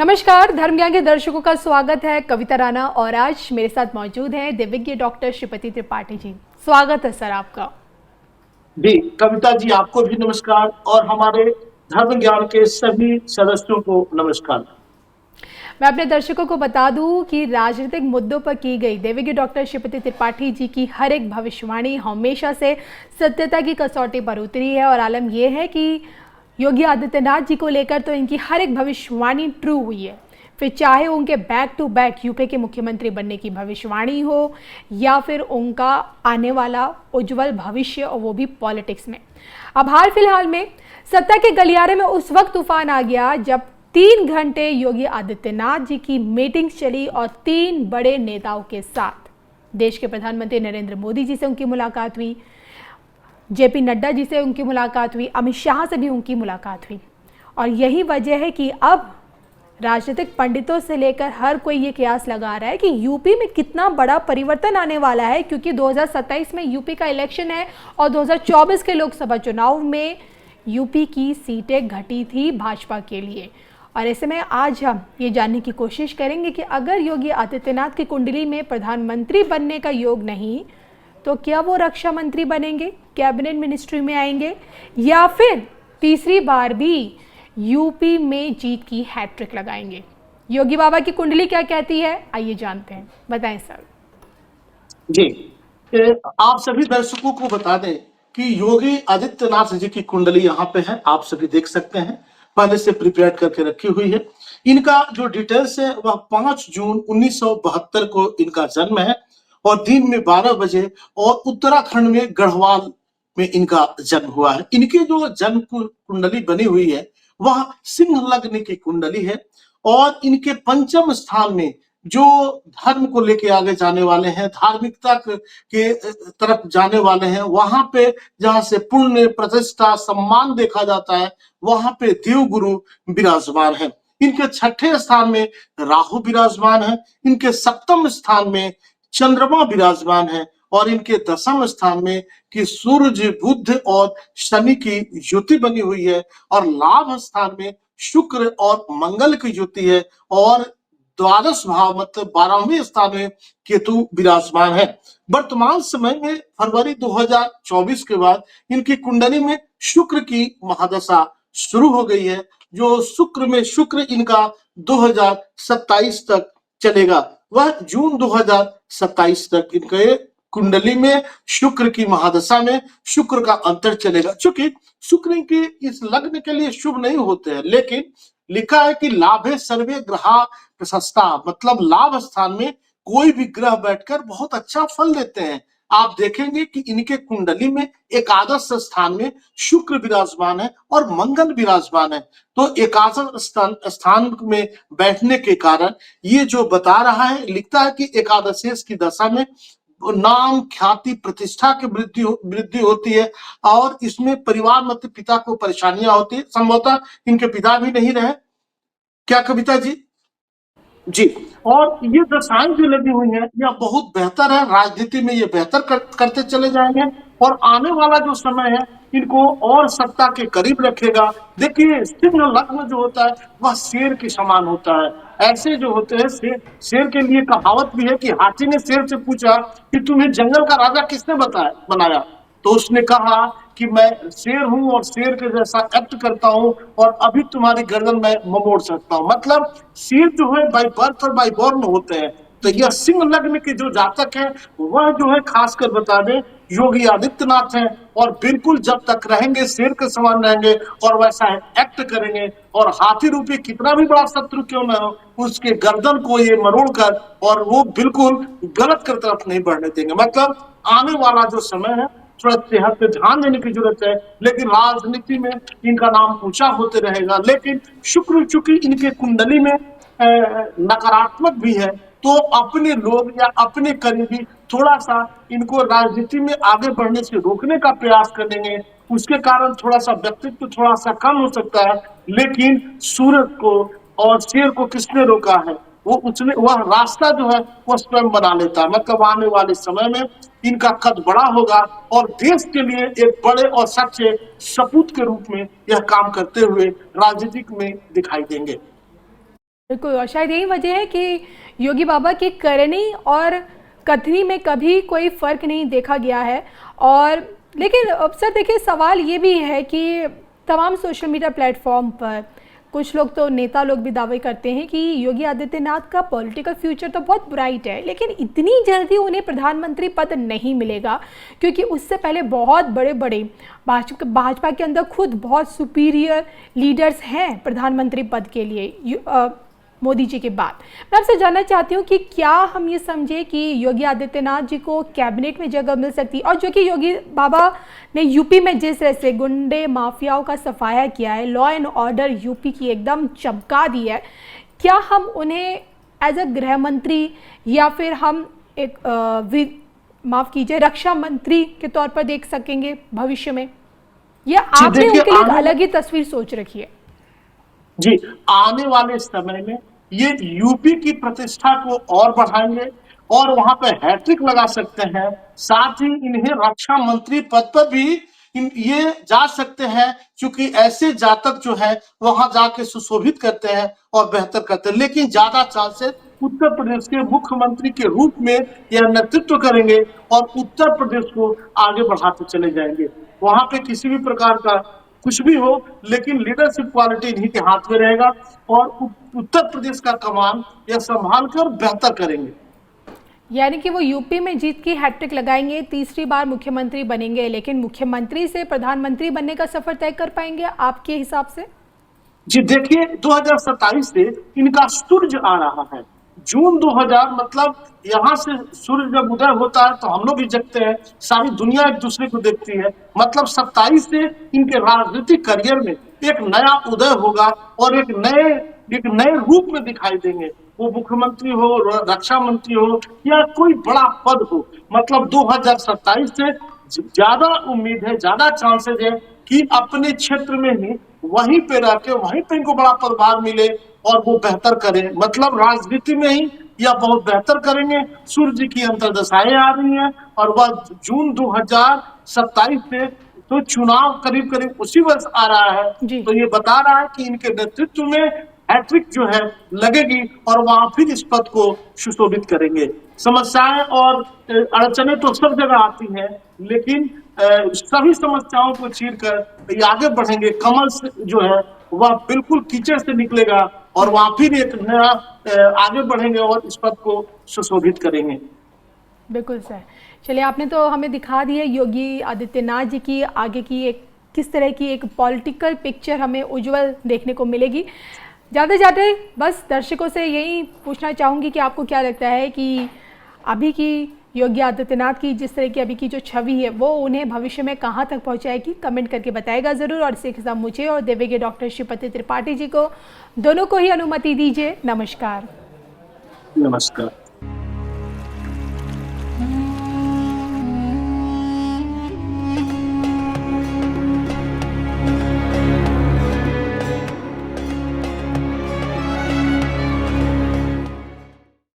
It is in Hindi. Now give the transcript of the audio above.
नमस्कार, धर्म ज्ञान के दर्शकों का स्वागत है। कविता राणा और आज मेरे साथ मौजूद हैं दिव्यज्ञ डॉक्टर श्रीपति त्रिपाठी जी। स्वागत है सर आपका। जी कविता जी, आपको भी नमस्कार और हमारे धर्म ज्ञान के सभी सदस्यों को नमस्कार। मैं अपने दर्शकों को बता दूं कि राजनीतिक मुद्दों पर की गई दिव्यज्ञ डॉक्टर श्रीपति त्रिपाठी जी की हर एक भविष्यवाणी हमेशा से सत्यता की कसौटी पर उतरी है और आलम यह है कि योगी आदित्यनाथ जी को लेकर तो इनकी हर एक भविष्यवाणी ट्रू हुई है। फिर चाहे उनके बैक टू बैक यूपी के मुख्यमंत्री बनने की भविष्यवाणी हो या फिर उनका आने वाला उज्जवल भविष्य और वो भी पॉलिटिक्स में। अब हाल फिलहाल में सत्ता के गलियारे में उस वक्त तूफान आ गया जब 3 घंटे योगी आदित्यनाथ जी की मीटिंग चली और 3 बड़े नेताओं के साथ देश के प्रधानमंत्री नरेंद्र मोदी जी से उनकी मुलाकात हुई, जेपी नड्डा जी से उनकी मुलाकात हुई, अमित शाह से भी उनकी मुलाकात हुई। और यही वजह है कि अब राजनीतिक पंडितों से लेकर हर कोई ये कयास लगा रहा है कि यूपी में कितना बड़ा परिवर्तन आने वाला है, क्योंकि 2027 में यूपी का इलेक्शन है और 2024 के लोकसभा चुनाव में यूपी की सीटें घटी थी भाजपा के लिए। और ऐसे में आज हम ये जानने की कोशिश करेंगे कि अगर योगी आदित्यनाथ की कुंडली में प्रधानमंत्री बनने का योग नहीं तो क्या वो रक्षा मंत्री बनेंगे, कैबिनेट मिनिस्ट्री में आएंगे या फिर तीसरी बार भी यूपी में जीत की हैट्रिक लगाएंगे। योगी बाबा की कुंडली क्या कहती है, आइए जानते हैं। बताएं सर। जी, आप सभी दर्शकों को बता दें कि योगी आदित्यनाथ जी की कुंडली यहाँ पे है, आप सभी देख सकते हैं, पहले से प्रिपेयर करके रखी हुई है। इनका जो डिटेल्स है वह 5 जून 1972 को इनका जन्म है और दिन में 12 बजे और उत्तराखंड में गढ़वाल में इनका जन्म हुआ है। इनकी जो जन्म कुंडली बनी हुई है वह सिंह लग्न की कुंडली है और इनके पंचम स्थान में जो धर्म को लेके आगे जाने वाले हैं, धार्मिकता के तरफ जाने वाले हैं, वहां पे जहां से पुण्य, प्रतिष्ठा, सम्मान देखा जाता है, वहां पे देवगुरु विराजमान है। इनके 6ठे स्थान में राहु विराजमान है, इनके 7वें स्थान में चंद्रमा विराजमान है और इनके 10वें स्थान में कि सूर्य, बुध और शनि की युति बनी हुई है और लाभ स्थान में शुक्र और मंगल की युति है और द्वादश भाव मतलब 12वें स्थान में केतु विराजमान है। वर्तमान समय में फरवरी 2024 के बाद इनकी कुंडली में शुक्र की महादशा शुरू हो गई है, जो शुक्र में शुक्र इनका 2027 तक चलेगा। वह जून 2027 तक इनके कुंडली में शुक्र की महादशा में शुक्र का अंतर चलेगा। चूंकि शुक्र के इस लग्न के लिए शुभ नहीं होते हैं, लेकिन लिखा है कि लाभे सर्वे ग्रहा प्रशस्ता, मतलब लाभ स्थान में कोई भी ग्रह बैठकर बहुत अच्छा फल देते हैं। आप देखेंगे कि इनके कुंडली में एकादश स्थान में शुक्र विराजमान है और मंगल विराजमान है। तो एकादश स्थान में बैठने के कारण ये जो बता रहा है, लिखता है कि एकादशेश की दशा में नाम, ख्याति, प्रतिष्ठा की वृद्धि होती है और इसमें परिवार मतलब पिता को परेशानियां होती है। संभवतः इनके पिता भी नहीं रहे, क्या कविता जी? जी, और ये दशाएं जो लगी हुई है यह बहुत बेहतर है। राजनीति में ये बेहतर करते चले जाएंगे और आने वाला जो समय है इनको और सत्ता के करीब रखेगा। देखिए, सिंह लग्न जो होता है वह शेर के समान होता है। ऐसे जो होते हैं शेर के लिए कहावत भी है कि हाथी ने शेर से पूछा कि तुम्हें जंगल का राजा किसने बनाया, तो उसने कहा कि मैं शेर हूं और शेर के जैसा एक्ट करता हूं और अभी तुम्हारी गर्दन मैं ममोड़ सकता हूं। मतलब शेर जो है बाय बर्थ और बाय बॉर्न होते हैं। तो यह सिंह लग्न के जो जातक है वह जो है खासकर बता दें योगी आदित्यनाथ हैं और बिल्कुल जब तक रहेंगे शेर के समान रहेंगे और वैसा एक्ट करेंगे और हाथी रूपी कितना भी बड़ा शत्रु क्यों न हो उसके गर्दन को ये मरोड़ कर और वो बिल्कुल गलत की तरफ नहीं बढ़ने देंगे। मतलब आने वाला जो समय है थोड़ा सेहत पे ध्यान देने की जरूरत है, लेकिन राजनीति में इनका नाम ऊंचा होते रहेगा। लेकिन शुक्र चूंकि इनके कुंडली में नकारात्मक भी है तो अपने लोग या अपने करीबी थोड़ा सा इनको राजनीति में आगे बढ़ने से रोकने का प्रयास करेंगे, उसके कारण थोड़ा सा व्यक्तित्व थोड़ा सा कम हो सकता है। लेकिन सूरज को और शेर को किसने रोका है? वह रास्ता जो है वो स्वयं बना लेता है। मतलब आने वाले समय में इनका कद बड़ा होगा और देश के लिए एक बड़े और सच्चे सपूत के रूप में यह काम करते हुए राजनीतिक में दिखाई देंगे। बिल्कुल, और शायद यही वजह है कि योगी बाबा की करनी और कथनी में कभी कोई फर्क नहीं देखा गया है। और लेकिन अब सर देखिए, सवाल ये भी है कि तमाम सोशल मीडिया प्लेटफॉर्म पर कुछ लोग, तो नेता लोग भी दावे करते हैं कि योगी आदित्यनाथ का पॉलिटिकल फ्यूचर तो बहुत ब्राइट है, लेकिन इतनी जल्दी उन्हें प्रधानमंत्री पद नहीं मिलेगा, क्योंकि उससे पहले बहुत बड़े बड़े भाजपा के अंदर खुद बहुत सुपीरियर लीडर्स हैं प्रधानमंत्री पद के लिए मोदी जी के बाद। मैं आपसे जानना चाहती हूँ कि क्या हम ये समझे कि योगी आदित्यनाथ जी को कैबिनेट में जगह मिल सकती है, और जो कि योगी बाबा ने यूपी में जिस तरह से गुंडे माफियाओं का सफाया किया है, लॉ एंड ऑर्डर यूपी की एकदम चमका दी है, क्या हम उन्हें एज अ गृह मंत्री या फिर हम एक माफ कीजिए रक्षा मंत्री के तौर पर देख सकेंगे भविष्य में, या आपने उनके लिए एक अलग ही तस्वीर सोच रखी है? जी, आने वाले समय में ये यूपी की प्रतिष्ठा को और बढ़ाएंगे और वहां पे हैट्रिक लगा सकते हैं। साथ ही इन्हें रक्षा मंत्री पद पर भी ये जा सकते हैं, क्योंकि ऐसे जातक जो है वहां जाके सुशोभित करते हैं और बेहतर करते हैं। लेकिन ज्यादा चांसेस उत्तर प्रदेश के मुख्यमंत्री के रूप में यह नेतृत्व करेंगे और उत्तर प्रदेश को आगे बढ़ाते चले जाएंगे। वहां पे किसी भी प्रकार का कुछ भी हो, लेकिन लीडरशिप क्वालिटी इन्हीं के हाथ में रहेगा और उत्तर प्रदेश का कमान यह संभाल कर बेहतर करेंगे। यानी कि वो यूपी में जीत की हैट्रिक लगाएंगे, तीसरी बार मुख्यमंत्री बनेंगे, लेकिन मुख्यमंत्री से प्रधानमंत्री बनने का सफर तय कर पाएंगे आपके हिसाब से? जी देखिए, 2027 से इनका सूर्य आ रहा है। जून 2000 मतलब यहाँ से सूर्य जब उदय होता है तो हम लोग भी जगते हैं, सारी दुनिया एक दूसरे को देखती है। मतलब 27 से इनके राजनीतिक करियर में एक नया उदय होगा और एक नए रूप में दिखाई देंगे। वो मुख्यमंत्री हो, रक्षा मंत्री हो या कोई बड़ा पद हो, मतलब 2027 से ज्यादा उम्मीद है, ज्यादा चांसेस है कि अपने क्षेत्र में ही वहीं पे रह के वहीं पे इनको बड़ा पदभार मिले और वो बेहतर करें। मतलब राजनीति में ही यह बहुत बेहतर करेंगे। सूर्य जी की अंतर्दशाएं आ रही हैं और वह जून 2027 से तो चुनाव करीब करीब उसी वर्ष आ रहा है, जी तो ये बता रहा है कि इनके नेतृत्व में हैट्रिक जो है लगेगी और वहां फिर इस पद को सुशोभित करेंगे। समस्याएं और अड़चने तो सब जगह आती हैं, लेकिन सभी समस्याओं को चीर कर ये आगे बढ़ेंगे। कमल से जो है वह बिल्कुल कीचड़ से निकलेगा और वहां फिर एक नया आगे बढ़ेंगे और इस पद को सुशोभित करेंगे। बिल्कुल सर। चलिए, आपने तो हमें दिखा दी है योगी आदित्यनाथ जी की आगे की एक किस तरह की एक पॉलिटिकल पिक्चर हमें उज्जवल देखने को मिलेगी। जाते जाते बस दर्शकों से यही पूछना चाहूँगी कि आपको क्या लगता है कि अभी की योगी आदित्यनाथ की जिस तरह की अभी की जो छवि है वो उन्हें भविष्य में कहाँ तक पहुँचाएगी? कमेंट करके बताएगा ज़रूर। और इसी के साथ मुझे और देवेंगे डॉक्टर श्रीपति त्रिपाठी जी को, दोनों को ही अनुमति दीजिए। नमस्कार। नमस्कार।